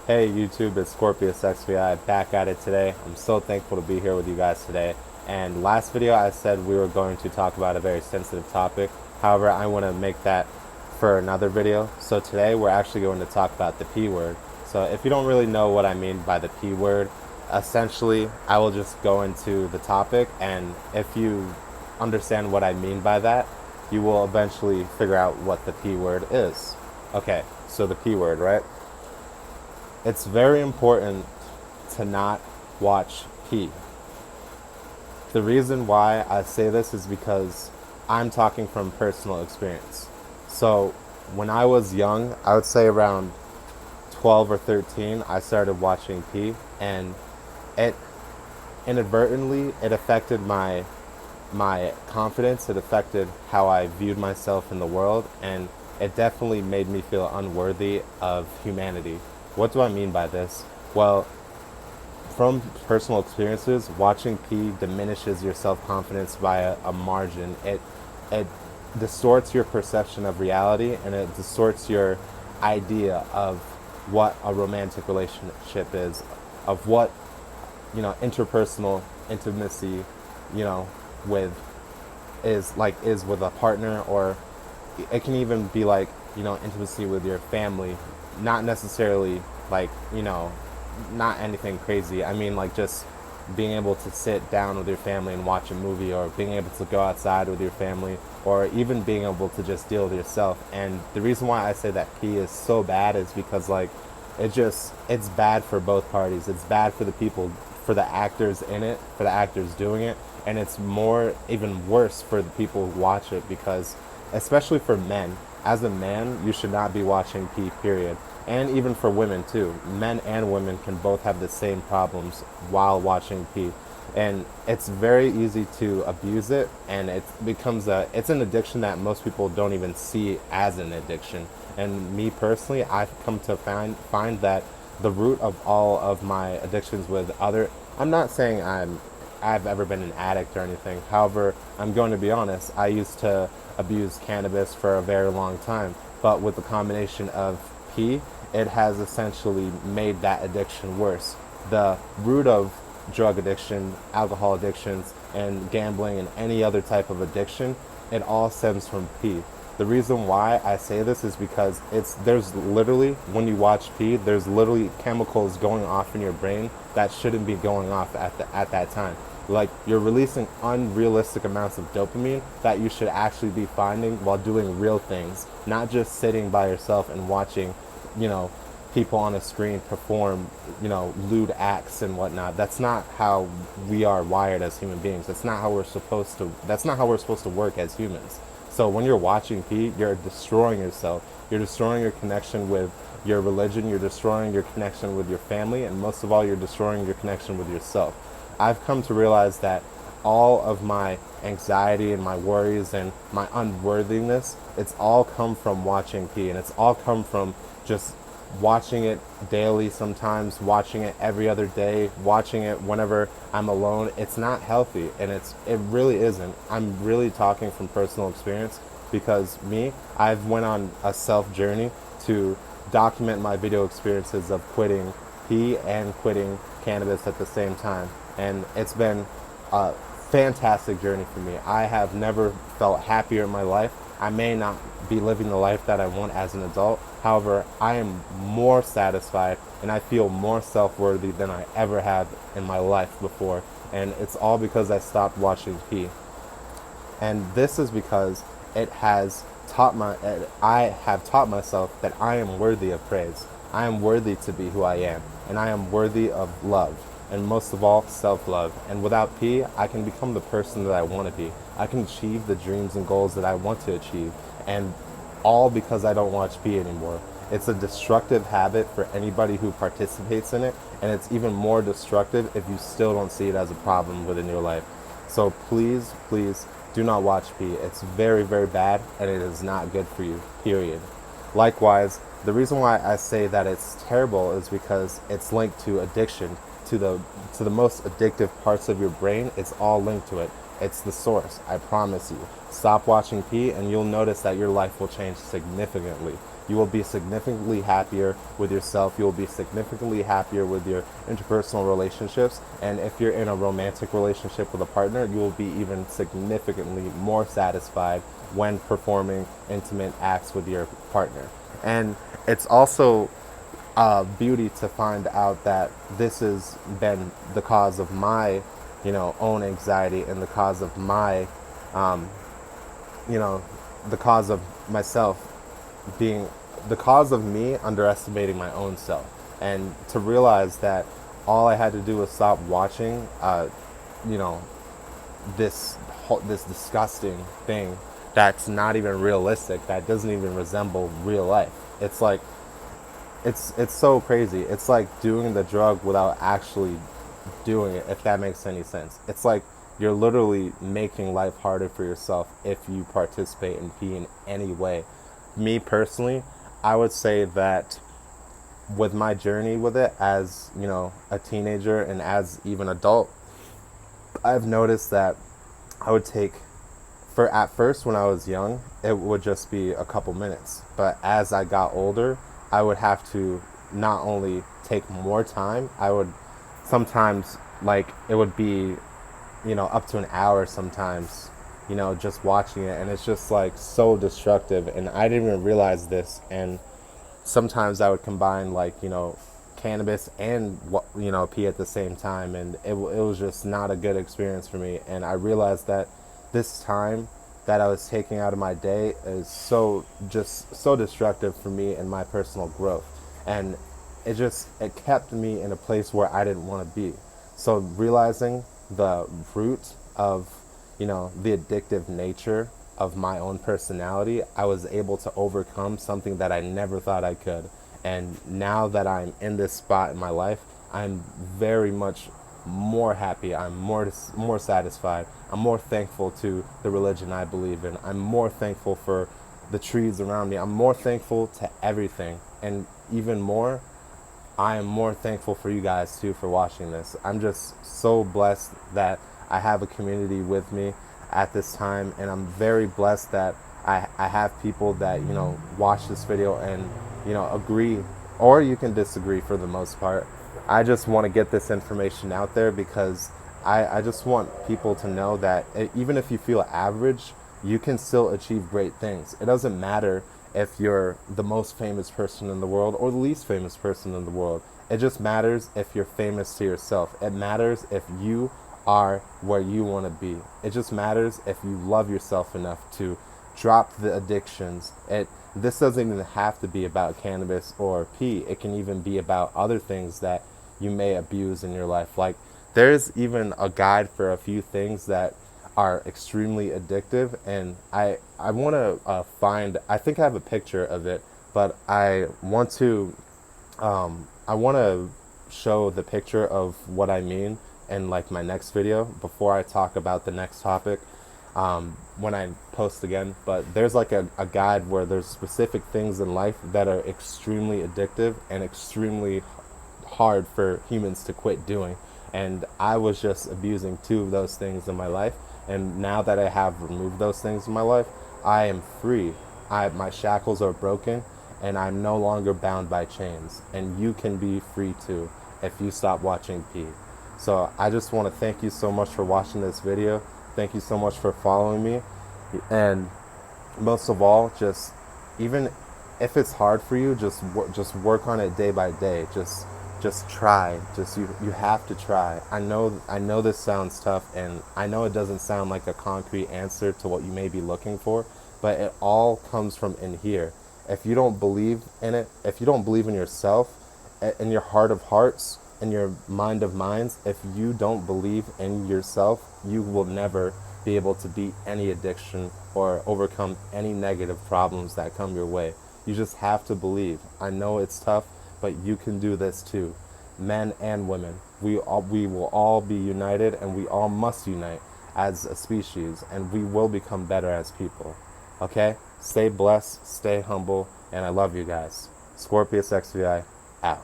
Hey YouTube, it's Scorpius XVI back at it today. I'm so thankful to be here with you guys today. And last video I said we were going to talk about a very sensitive topic. However, I want to make that for another video. So today we're actually going to talk about the P word. So if you don't really know what I mean by the P word, essentially I will just go into the topic, and if you understand what I mean by that, you will eventually figure out what the P word is. Okay, so the P word, right? It's very important to not watch P. The reason why I say this is because I'm talking from personal experience. So when I was young, I would say around 12 or 13, I started watching P, and it inadvertently it affected my confidence. It affected how I viewed myself in the world, and it definitely made me feel unworthy of humanity. What do I mean by this? Well, from personal experiences, watching P diminishes your self-confidence by a margin. It distorts your perception of reality, and it distorts your idea of what a romantic relationship is, of what, interpersonal intimacy, you know, with is with a partner, or it can even be like, intimacy with your family. Not necessarily like, not anything crazy. I mean, like, just being able to sit down with your family and watch a movie, or being able to go outside with your family, or even being able to just deal with yourself. And the reason why I say that P is so bad is because, like, it's bad for both parties. It's bad for the people, for the actors in it, for the actors doing it, and it's more even worse for the people who watch it, because especially for men, as a man, you should not be watching P, period. And even for women too. Men and women can both have the same problems while watching P. And it's very easy to abuse it, and it's an addiction that most people don't even see as an addiction. And me personally, I've come to find that the root of all of my addictions with other, I'm not saying I've ever been an addict or anything. However, I'm going to be honest, I used to abuse cannabis for a very long time. But with the combination of P, it has essentially made that addiction worse. The root of drug addiction, alcohol addictions, and gambling, and any other type of addiction, it all stems from P. The reason why I say this is because there's literally, when you watch P, there's literally chemicals going off in your brain that shouldn't be going off at that time. Like, you're releasing unrealistic amounts of dopamine that you should actually be finding while doing real things, not just sitting by yourself and watching, people on a screen perform, lewd acts and whatnot. That's not how we are wired as human beings. That's not how we're supposed to work as humans. So when you're watching P, you're destroying yourself. You're destroying your connection with your religion. You're destroying your connection with your family. And most of all, you're destroying your connection with yourself. I've come to realize that all of my anxiety and my worries and my unworthiness, it's all come from watching P. And it's all come from just watching it daily, sometimes watching it every other day, watching it whenever I'm alone. It's not healthy, and it really isn't. I'm really talking from personal experience, because I've went on a self journey to document my video experiences of quitting P and quitting cannabis at the same time, and it's been a fantastic journey for me. I have never felt happier in my life. I may not be living the life that I want as an adult. However, I am more satisfied, and I feel more self-worthy than I ever have in my life before. And it's all because I stopped watching P. And this is because I have taught myself that I am worthy of praise. I am worthy to be who I am, and I am worthy of love, and most of all, self-love. And without P, I can become the person that I want to be. I can achieve the dreams and goals that I want to achieve, and all because I don't watch P anymore. It's a destructive habit for anybody who participates in it, and it's even more destructive if you still don't see it as a problem within your life. So please, please do not watch P. It's very, very bad, and it is not good for you, period. Likewise, the reason why I say that it's terrible is because it's linked to addiction, to the most addictive parts of your brain. It's all linked to it. It's the source, I promise you. Stop watching P, and you'll notice that your life will change significantly. You will be significantly happier with yourself. You will be significantly happier with your interpersonal relationships. And if you're in a romantic relationship with a partner, you will be even significantly more satisfied when performing intimate acts with your partner. And it's also beauty to find out that this has been the cause of my, own anxiety, and the cause of my, you know, the cause of myself being the cause of me underestimating my own self, and to realize that all I had to do was stop watching, you know, this disgusting thing that's not even realistic, that doesn't even resemble real life. It's like it's so crazy. It's like doing the drug without actually doing it, if that makes any sense. It's like you're literally making life harder for yourself if you participate in pee in any way. Me personally, I would say that with my journey with it as, a teenager and as even adult, I've noticed that I would take, for at first when I was young, it would just be a couple minutes. But as I got older, I would have to not only take more time, I would sometimes, like, it would be, up to an hour sometimes, just watching it. And it's just like so destructive. And I didn't even realize this. And sometimes I would combine, like, cannabis and, pee at the same time. And it was just not a good experience for me. And I realized that this time that I was taking out of my day is so destructive for me and my personal growth. And it kept me in a place where I didn't want to be. So realizing the root of, the addictive nature of my own personality, I was able to overcome something that I never thought I could. And now that I'm in this spot in my life, I'm very much more happy. I'm more satisfied. I'm more thankful to the religion I believe in. I'm more thankful for the trees around me. I'm more thankful to everything. And even more, I am more thankful for you guys too for watching this. I'm just so blessed that I have a community with me at this time, and I'm very blessed that I have people that, watch this video and, agree, or you can disagree for the most part. I just want to get this information out there because I just want people to know that even if you feel average, you can still achieve great things. It doesn't matter if you're the most famous person in the world or the least famous person in the world. It just matters if you're famous to yourself. It matters if you are where you want to be. It just matters if you love yourself enough to drop the addictions. This doesn't even have to be about cannabis or pee. It can even be about other things that you may abuse in your life. Like, there's even a guide for a few things that are extremely addictive, and I want to I think I have a picture of it, but I want to show the picture of what I mean in, like, my next video before I talk about the next topic, when I post again. But there's like a guide where there's specific things in life that are extremely addictive and extremely hard for humans to quit doing. And I was just abusing two of those things in my life. And now that I have removed those things in my life, I am free. My shackles are broken, and I'm no longer bound by chains. And you can be free too if you stop watching pee. So I just want to thank you so much for watching this video. Thank you so much for following me. And most of all, just, even if it's hard for you, just work on it day by day. Just try. You have to try. I know this sounds tough, and I know it doesn't sound like a concrete answer to what you may be looking for, but it all comes from in here. If you don't believe in it, if you don't believe in yourself, in your heart of hearts, in your mind of minds, if you don't believe in yourself, you will never be able to beat any addiction or overcome any negative problems that come your way. You just have to believe. I know it's tough, but you can do this too. Men and women. We will all be united, and we all must unite as a species, and we will become better as people. Okay? Stay blessed, stay humble, and I love you guys. Scorpius XVI, out.